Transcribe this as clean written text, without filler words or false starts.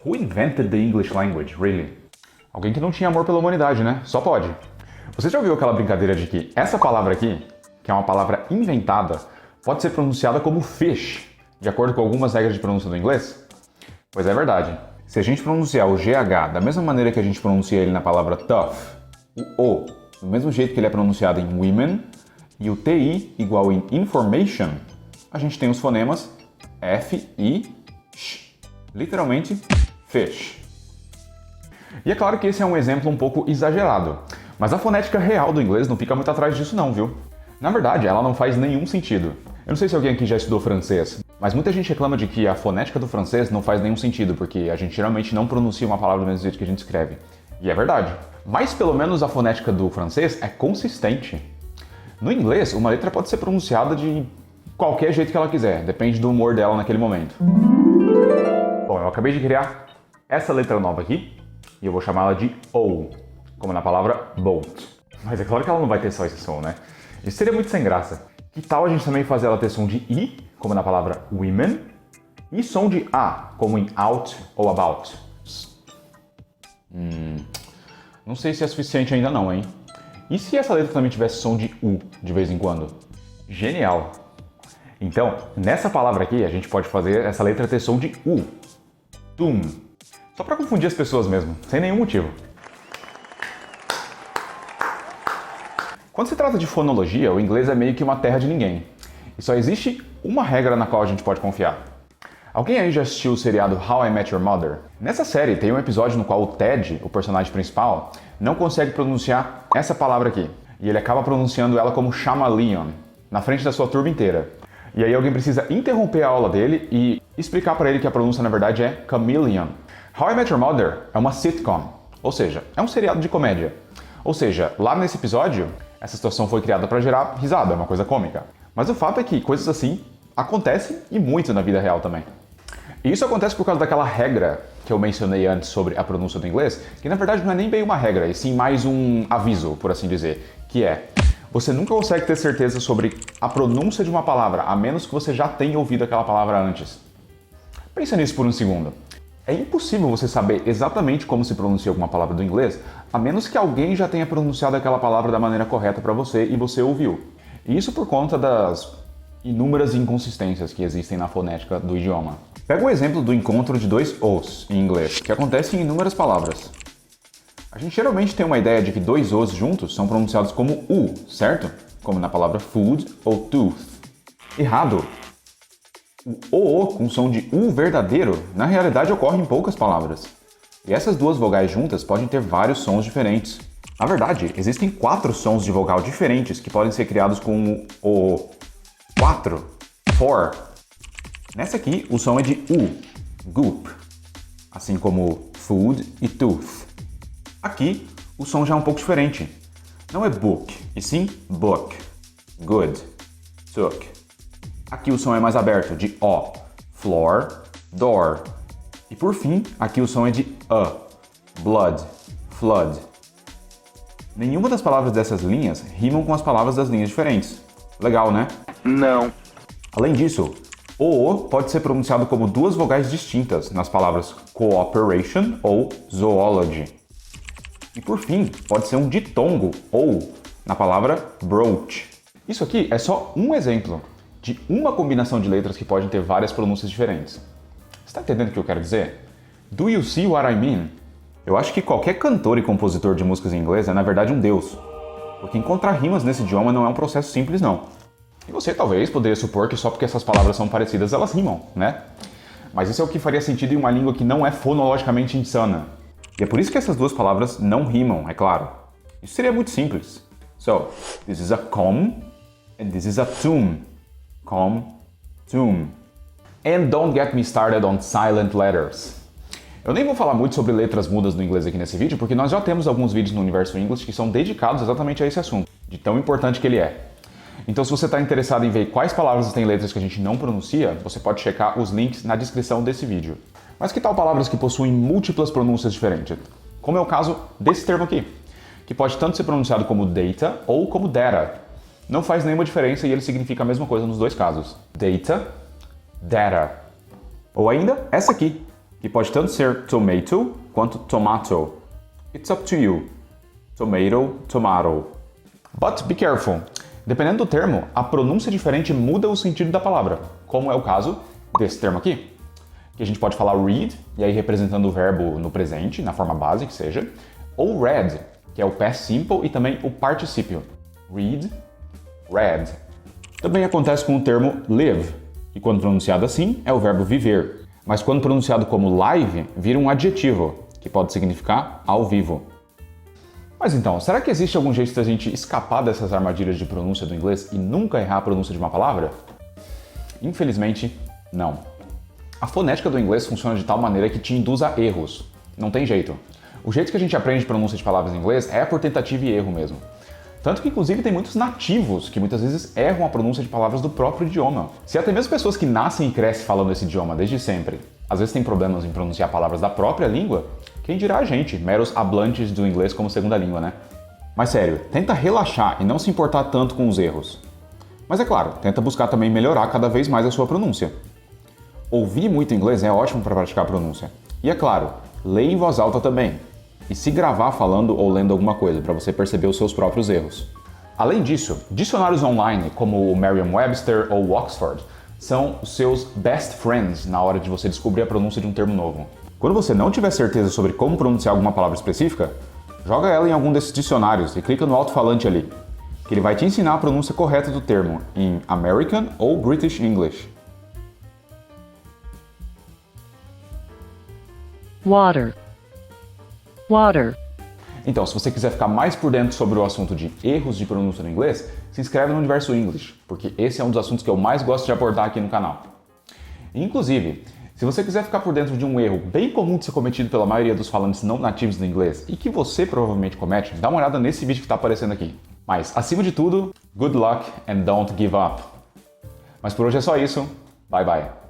Who invented the English language, really? Alguém que não tinha amor pela humanidade, né? Só pode. Você já ouviu aquela brincadeira de que essa palavra aqui, que é uma palavra inventada, pode ser pronunciada como fish, de acordo com algumas regras de pronúncia do inglês? Pois é verdade. Se a gente pronunciar o GH da mesma maneira que a gente pronuncia ele na palavra tough, o O, do mesmo jeito que ele é pronunciado em women, e o TI igual em information, a gente tem os fonemas F e SH. Literalmente, fish. E é claro que esse é um exemplo um pouco exagerado, mas a fonética real do inglês não fica muito atrás disso não, viu? Na verdade, ela não faz nenhum sentido. Eu não sei se alguém aqui já estudou francês, mas muita gente reclama de que a fonética do francês não faz nenhum sentido, porque a gente geralmente não pronuncia uma palavra do mesmo jeito que a gente escreve. E é verdade. Mas pelo menos a fonética do francês é consistente. No inglês, uma letra pode ser pronunciada de qualquer jeito que ela quiser, depende do humor dela naquele momento. Bom, eu acabei de criar essa letra nova aqui, e eu vou chamá-la de O, como na palavra boat. Mas é claro que ela não vai ter só esse som, né? Isso seria muito sem graça. Que tal a gente também fazer ela ter som de I, como na palavra women, e som de A, como em out ou about? Não sei se é suficiente ainda não, hein? E se essa letra também tivesse som de U, de vez em quando? Genial! Então, nessa palavra aqui, a gente pode fazer essa letra ter som de U. Tum. Só para confundir as pessoas mesmo, sem nenhum motivo. Quando se trata de fonologia, o inglês é meio que uma terra de ninguém. E só existe uma regra na qual a gente pode confiar. Alguém aí já assistiu o seriado How I Met Your Mother? Nessa série tem um episódio no qual o Ted, o personagem principal, não consegue pronunciar essa palavra aqui. E ele acaba pronunciando ela como chameleon, na frente da sua turma inteira. E aí alguém precisa interromper a aula dele e explicar para ele que a pronúncia na verdade é chameleon. How I Met Your Mother é uma sitcom, ou seja, é um seriado de comédia. Ou seja, lá nesse episódio, essa situação foi criada para gerar risada, é uma coisa cômica. Mas o fato é que coisas assim acontecem e muito na vida real também. E isso acontece por causa daquela regra que eu mencionei antes sobre a pronúncia do inglês, que na verdade não é nem bem uma regra, e sim mais um aviso, por assim dizer, que é: você nunca consegue ter certeza sobre a pronúncia de uma palavra, a menos que você já tenha ouvido aquela palavra antes. Pensa nisso por um segundo. É impossível você saber exatamente como se pronuncia alguma palavra do inglês, a menos que alguém já tenha pronunciado aquela palavra da maneira correta para você e você ouviu. E isso por conta das inúmeras inconsistências que existem na fonética do idioma. Pega o exemplo do encontro de dois Os em inglês, que acontece em inúmeras palavras. A gente geralmente tem uma ideia de que dois Os juntos são pronunciados como U, certo? Como na palavra food ou tooth. Errado! O O com som de U verdadeiro, na realidade ocorre em poucas palavras. E essas duas vogais juntas podem ter vários sons diferentes. Na verdade, existem 4 sons de vogal diferentes que podem ser criados com o O. 4. 4. Nessa aqui, o som é de U, goop, assim como food e tooth. Aqui, o som já é um pouco diferente. Não é book, e sim book, good, took. Aqui o som é mais aberto, de O, floor, door. E por fim, aqui o som é de blood, flood. Nenhuma das palavras dessas linhas rimam com as palavras das linhas diferentes. Legal, né? Não. Além disso, o pode ser pronunciado como 2 vogais distintas nas palavras cooperation ou zoology. E por fim, pode ser um ditongo ou na palavra brooch. Isso aqui é só um exemplo de uma combinação de letras que podem ter várias pronúncias diferentes. Você está entendendo o que eu quero dizer? Do you see what I mean? Eu acho que qualquer cantor e compositor de músicas em inglês é na verdade um deus, porque encontrar rimas nesse idioma não é um processo simples não. E você talvez poderia supor que só porque essas palavras são parecidas elas rimam, né? Mas isso é o que faria sentido em uma língua que não é fonologicamente insana. E é por isso que essas duas palavras não rimam, é claro. Isso seria muito simples. So, this is a comb and this is a tomb. Comb, tomb. And don't get me started on silent letters. Eu nem vou falar muito sobre letras mudas no inglês aqui nesse vídeo, porque nós já temos alguns vídeos no Universo English que são dedicados exatamente a esse assunto, de tão importante que ele é. Então, se você está interessado em ver quais palavras têm letras que a gente não pronuncia, você pode checar os links na descrição desse vídeo. Mas que tal palavras que possuem múltiplas pronúncias diferentes? Como é o caso desse termo aqui, que pode tanto ser pronunciado como data ou como data. Não faz nenhuma diferença e ele significa a mesma coisa nos dois casos. Data, data. Ou ainda essa aqui, que pode tanto ser tomato quanto tomato. It's up to you. Tomato, tomato. But be careful. Dependendo do termo, a pronúncia diferente muda o sentido da palavra, como é o caso desse termo aqui, que a gente pode falar read, e aí representando o verbo no presente, na forma base que seja, ou read, que é o past simple e também o particípio. Read, read. Também acontece com o termo live, que quando pronunciado assim é o verbo viver, mas quando pronunciado como live, vira um adjetivo, que pode significar ao vivo. Mas então, será que existe algum jeito de a gente escapar dessas armadilhas de pronúncia do inglês e nunca errar a pronúncia de uma palavra? Infelizmente, não. A fonética do inglês funciona de tal maneira que te induz a erros. Não tem jeito. O jeito que a gente aprende pronúncia de palavras em inglês é por tentativa e erro mesmo. Tanto que, inclusive, tem muitos nativos que muitas vezes erram a pronúncia de palavras do próprio idioma. Se até mesmo pessoas que nascem e crescem falando esse idioma desde sempre, às vezes têm problemas em pronunciar palavras da própria língua, quem dirá a gente, meros hablantes do inglês como segunda língua, né? Mas sério, tenta relaxar e não se importar tanto com os erros. Mas é claro, tenta buscar também melhorar cada vez mais a sua pronúncia. Ouvir muito inglês é ótimo para praticar a pronúncia. E é claro, leia em voz alta também. E se gravar falando ou lendo alguma coisa, para você perceber os seus próprios erros. Além disso, dicionários online como o Merriam-Webster ou o Oxford são os seus best friends na hora de você descobrir a pronúncia de um termo novo. Quando você não tiver certeza sobre como pronunciar alguma palavra específica, joga ela em algum desses dicionários e clica no alto-falante ali, que ele vai te ensinar a pronúncia correta do termo em American ou British English. Water. Water. Então, se você quiser ficar mais por dentro sobre o assunto de erros de pronúncia no inglês, se inscreve no Universo English, porque esse é um dos assuntos que eu mais gosto de abordar aqui no canal. Inclusive, se você quiser ficar por dentro de um erro bem comum de ser cometido pela maioria dos falantes não nativos do inglês e que você provavelmente comete, dá uma olhada nesse vídeo que está aparecendo aqui. Mas, acima de tudo, good luck and don't give up. Mas por hoje é só isso. Bye bye.